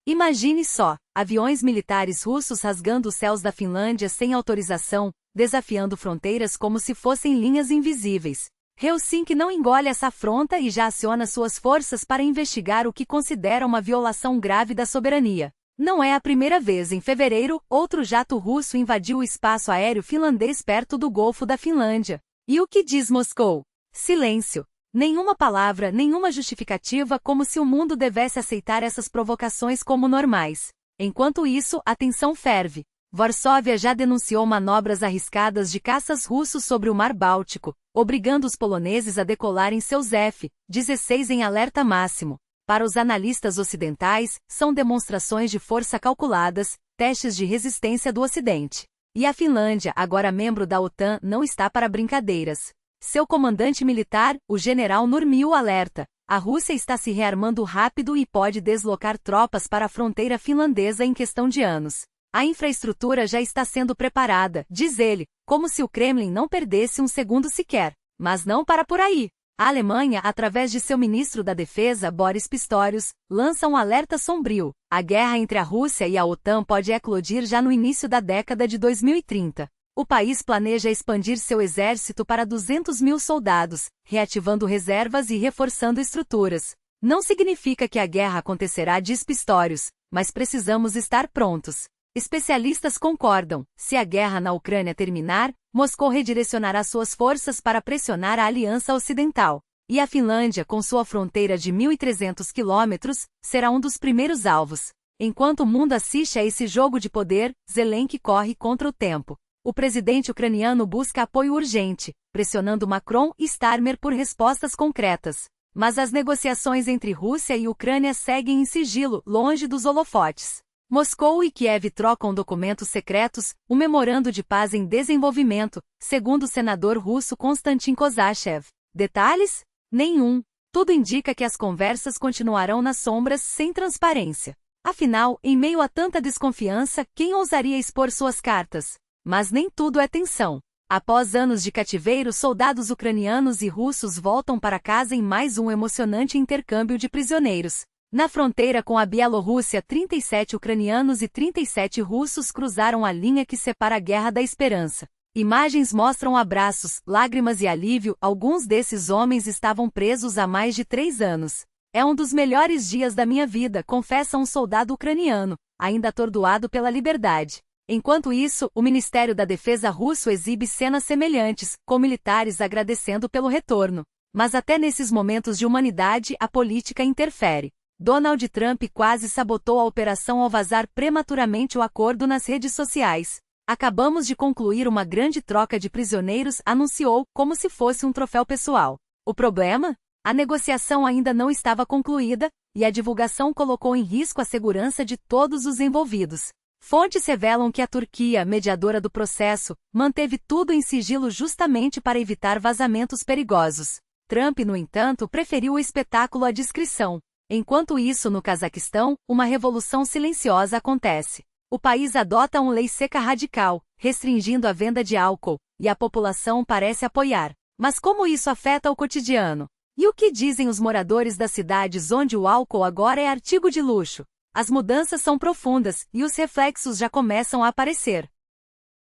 Imagine só, aviões militares russos rasgando os céus da Finlândia sem autorização, desafiando fronteiras como se fossem linhas invisíveis. Helsinki não engole essa afronta e já aciona suas forças para investigar o que considera uma violação grave da soberania. Não é a primeira vez. Em fevereiro, outro jato russo invadiu o espaço aéreo finlandês perto do Golfo da Finlândia. E o que diz Moscou? Silêncio. Nenhuma palavra, nenhuma justificativa, como se o mundo devesse aceitar essas provocações como normais. Enquanto isso, a tensão ferve. Varsóvia já denunciou manobras arriscadas de caças russos sobre o Mar Báltico, obrigando os poloneses a decolarem seus F-16 em alerta máximo. Para os analistas ocidentais, são demonstrações de força calculadas, testes de resistência do Ocidente. E a Finlândia, agora membro da OTAN, não está para brincadeiras. Seu comandante militar, o general Nurmil, alerta: a Rússia está se rearmando rápido e pode deslocar tropas para a fronteira finlandesa em questão de anos. A infraestrutura já está sendo preparada, diz ele, como se o Kremlin não perdesse um segundo sequer. Mas não para por aí. A Alemanha, através de seu ministro da Defesa, Boris Pistorius, lança um alerta sombrio. A guerra entre a Rússia e a OTAN pode eclodir já no início da década de 2030. O país planeja expandir seu exército para 200 mil soldados, reativando reservas e reforçando estruturas. Não significa que a guerra acontecerá, diz Pistorius, mas precisamos estar prontos. Especialistas concordam: se a guerra na Ucrânia terminar, Moscou redirecionará suas forças para pressionar a Aliança Ocidental. E a Finlândia, com sua fronteira de 1.300 quilômetros, será um dos primeiros alvos. Enquanto o mundo assiste a esse jogo de poder, Zelensky corre contra o tempo. O presidente ucraniano busca apoio urgente, pressionando Macron e Starmer por respostas concretas. Mas as negociações entre Rússia e Ucrânia seguem em sigilo, longe dos holofotes. Moscou e Kiev trocam documentos secretos, um memorando de paz em desenvolvimento, segundo o senador russo Konstantin Kosachev. Detalhes? Nenhum. Tudo indica que as conversas continuarão nas sombras, sem transparência. Afinal, em meio a tanta desconfiança, quem ousaria expor suas cartas? Mas nem tudo é tensão. Após anos de cativeiro, soldados ucranianos e russos voltam para casa em mais um emocionante intercâmbio de prisioneiros. Na fronteira com a Bielorrússia, 37 ucranianos e 37 russos cruzaram a linha que separa a Guerra da Esperança. Imagens mostram abraços, lágrimas e alívio. Alguns desses homens estavam presos há mais de 3 anos. É um dos melhores dias da minha vida, confessa um soldado ucraniano, ainda atordoado pela liberdade. Enquanto isso, o Ministério da Defesa russo exibe cenas semelhantes, com militares agradecendo pelo retorno. Mas até nesses momentos de humanidade, a política interfere. Donald Trump quase sabotou a operação ao vazar prematuramente o acordo nas redes sociais. Acabamos de concluir uma grande troca de prisioneiros, anunciou, como se fosse um troféu pessoal. O problema? A negociação ainda não estava concluída, e a divulgação colocou em risco a segurança de todos os envolvidos. Fontes revelam que a Turquia, mediadora do processo, manteve tudo em sigilo justamente para evitar vazamentos perigosos. Trump, no entanto, preferiu o espetáculo à discrição. Enquanto isso, no Cazaquistão, uma revolução silenciosa acontece. O país adota uma lei seca radical, restringindo a venda de álcool, e a população parece apoiar. Mas como isso afeta o cotidiano? E o que dizem os moradores das cidades onde o álcool agora é artigo de luxo? As mudanças são profundas, e os reflexos já começam a aparecer.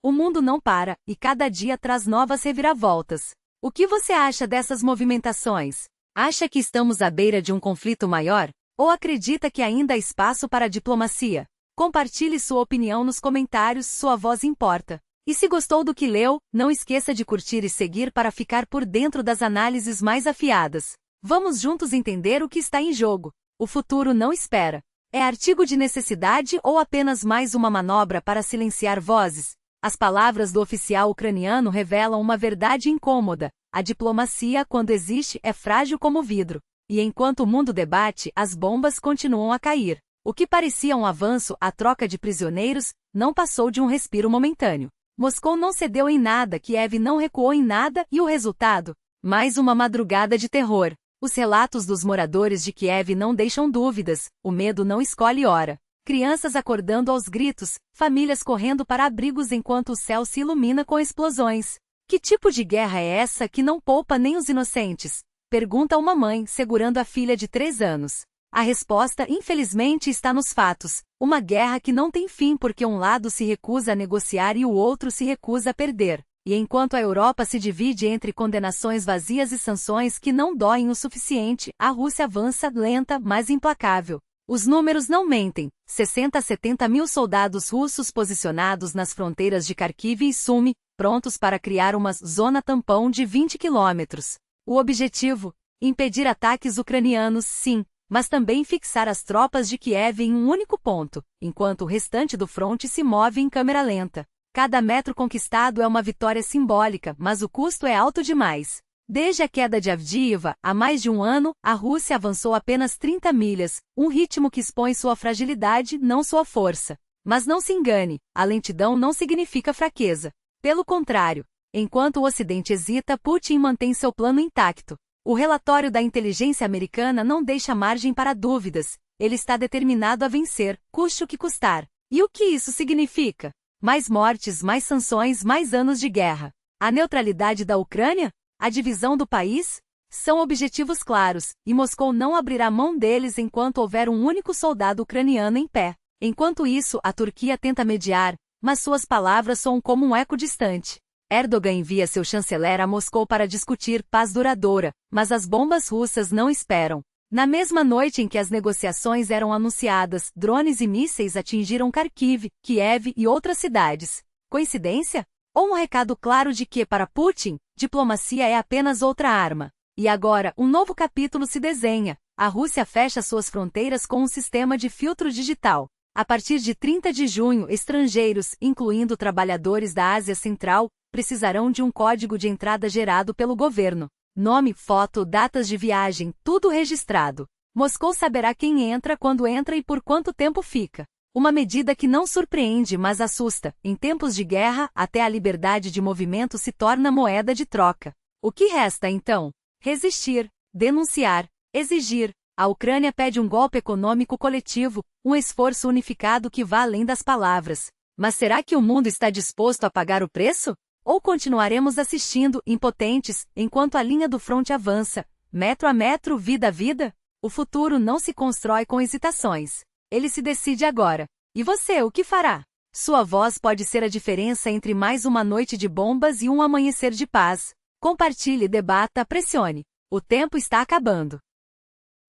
O mundo não para, e cada dia traz novas reviravoltas. O que você acha dessas movimentações? Acha que estamos à beira de um conflito maior? Ou acredita que ainda há espaço para a diplomacia? Compartilhe sua opinião nos comentários, sua voz importa. E se gostou do que leu, não esqueça de curtir e seguir para ficar por dentro das análises mais afiadas. Vamos juntos entender o que está em jogo. O futuro não espera. É artigo de necessidade ou apenas mais uma manobra para silenciar vozes? As palavras do oficial ucraniano revelam uma verdade incômoda. A diplomacia, quando existe, é frágil como vidro. E enquanto o mundo debate, as bombas continuam a cair. O que parecia um avanço, a troca de prisioneiros, não passou de um respiro momentâneo. Moscou não cedeu em nada, Kiev não recuou em nada, e o resultado? Mais uma madrugada de terror. Os relatos dos moradores de Kiev não deixam dúvidas, o medo não escolhe hora. Crianças acordando aos gritos, famílias correndo para abrigos enquanto o céu se ilumina com explosões. Que tipo de guerra é essa que não poupa nem os inocentes? Pergunta uma mãe, segurando a filha de 3 anos. A resposta, infelizmente, está nos fatos. Uma guerra que não tem fim porque um lado se recusa a negociar e o outro se recusa a perder. E enquanto a Europa se divide entre condenações vazias e sanções que não doem o suficiente, a Rússia avança lenta, mas implacável. Os números não mentem. 60 a 70 mil soldados russos posicionados nas fronteiras de Kharkiv e Sumi, prontos para criar uma zona tampão de 20 quilômetros. O objetivo? Impedir ataques ucranianos, sim, mas também fixar as tropas de Kiev em um único ponto, enquanto o restante do fronte se move em câmera lenta. Cada metro conquistado é uma vitória simbólica, mas o custo é alto demais. Desde a queda de Avdiivka, há mais de um ano, a Rússia avançou apenas 30 milhas, um ritmo que expõe sua fragilidade, não sua força. Mas não se engane, a lentidão não significa fraqueza. Pelo contrário, enquanto o Ocidente hesita, Putin mantém seu plano intacto. O relatório da inteligência americana não deixa margem para dúvidas. Ele está determinado a vencer, custe o que custar. E o que isso significa? Mais mortes, mais sanções, mais anos de guerra. A neutralidade da Ucrânia? A divisão do país? São objetivos claros, e Moscou não abrirá mão deles enquanto houver um único soldado ucraniano em pé. Enquanto isso, a Turquia tenta mediar, mas suas palavras soam como um eco distante. Erdogan envia seu chanceler a Moscou para discutir paz duradoura, mas as bombas russas não esperam. Na mesma noite em que as negociações eram anunciadas, drones e mísseis atingiram Kharkiv, Kiev e outras cidades. Coincidência? Ou um recado claro de que, para Putin, diplomacia é apenas outra arma? E agora, um novo capítulo se desenha. A Rússia fecha suas fronteiras com um sistema de filtro digital. A partir de 30 de junho, estrangeiros, incluindo trabalhadores da Ásia Central, precisarão de um código de entrada gerado pelo governo. Nome, foto, datas de viagem, tudo registrado. Moscou saberá quem entra, quando entra e por quanto tempo fica. Uma medida que não surpreende, mas assusta. Em tempos de guerra, até a liberdade de movimento se torna moeda de troca. O que resta, então? Resistir, denunciar, exigir. A Ucrânia pede um golpe econômico coletivo, um esforço unificado que vá além das palavras. Mas será que o mundo está disposto a pagar o preço? Ou continuaremos assistindo, impotentes, enquanto a linha do fronte avança, metro a metro, vida a vida? O futuro não se constrói com hesitações. Ele se decide agora. E você, o que fará? Sua voz pode ser a diferença entre mais uma noite de bombas e um amanhecer de paz. Compartilhe, debata, pressione. O tempo está acabando.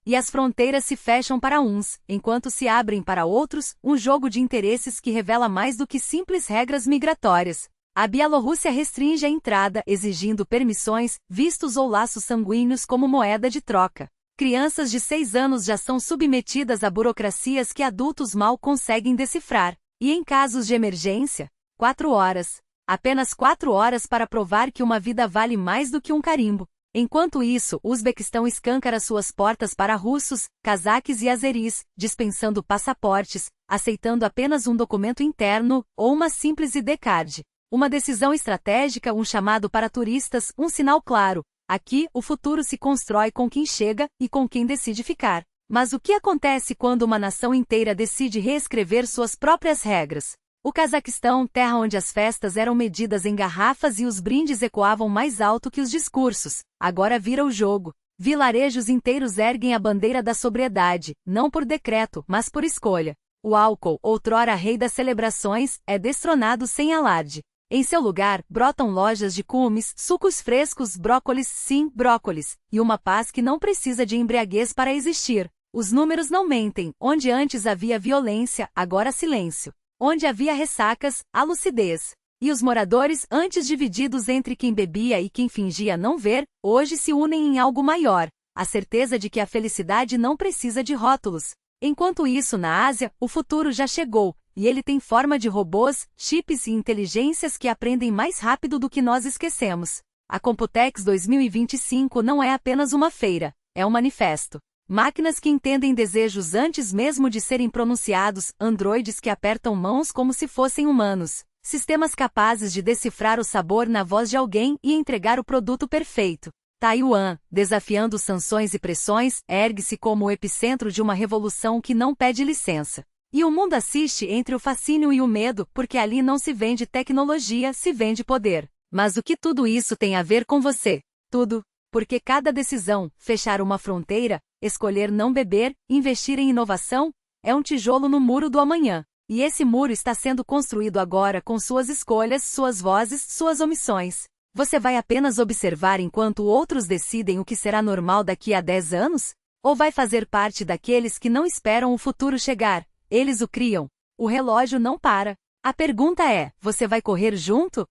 E as fronteiras se fecham para uns, enquanto se abrem para outros, um jogo de interesses que revela mais do que simples regras migratórias. A Bielorrússia restringe a entrada, exigindo permissões, vistos ou laços sanguíneos como moeda de troca. Crianças de 6 anos já são submetidas a burocracias que adultos mal conseguem decifrar. E em casos de emergência, 4 horas. Apenas 4 horas para provar que uma vida vale mais do que um carimbo. Enquanto isso, o Uzbequistão escancara suas portas para russos, cazaques e azeris, dispensando passaportes, aceitando apenas um documento interno, ou uma simples ID card. Uma decisão estratégica, um chamado para turistas, um sinal claro. Aqui, o futuro se constrói com quem chega e com quem decide ficar. Mas o que acontece quando uma nação inteira decide reescrever suas próprias regras? O Cazaquistão, terra onde as festas eram medidas em garrafas e os brindes ecoavam mais alto que os discursos, agora vira o jogo. Vilarejos inteiros erguem a bandeira da sobriedade, não por decreto, mas por escolha. O álcool, outrora rei das celebrações, é destronado sem alarde. Em seu lugar, brotam lojas de cumes, sucos frescos, brócolis, sim, brócolis, e uma paz que não precisa de embriaguez para existir. Os números não mentem, onde antes havia violência, agora silêncio. Onde havia ressacas, há lucidez. E os moradores, antes divididos entre quem bebia e quem fingia não ver, hoje se unem em algo maior, a certeza de que a felicidade não precisa de rótulos. Enquanto isso, na Ásia, o futuro já chegou, e ele tem forma de robôs, chips e inteligências que aprendem mais rápido do que nós esquecemos. A Computex 2025 não é apenas uma feira, é um manifesto. Máquinas que entendem desejos antes mesmo de serem pronunciados, androides que apertam mãos como se fossem humanos, sistemas capazes de decifrar o sabor na voz de alguém e entregar o produto perfeito. Taiwan, desafiando sanções e pressões, ergue-se como o epicentro de uma revolução que não pede licença. E o mundo assiste entre o fascínio e o medo, porque ali não se vende tecnologia, se vende poder. Mas o que tudo isso tem a ver com você? Tudo. Porque cada decisão, fechar uma fronteira, escolher não beber, investir em inovação, é um tijolo no muro do amanhã. E esse muro está sendo construído agora com suas escolhas, suas vozes, suas omissões. Você vai apenas observar enquanto outros decidem o que será normal daqui a 10 anos? Ou vai fazer parte daqueles que não esperam o futuro chegar? Eles o criam. O relógio não para. A pergunta é: você vai correr junto?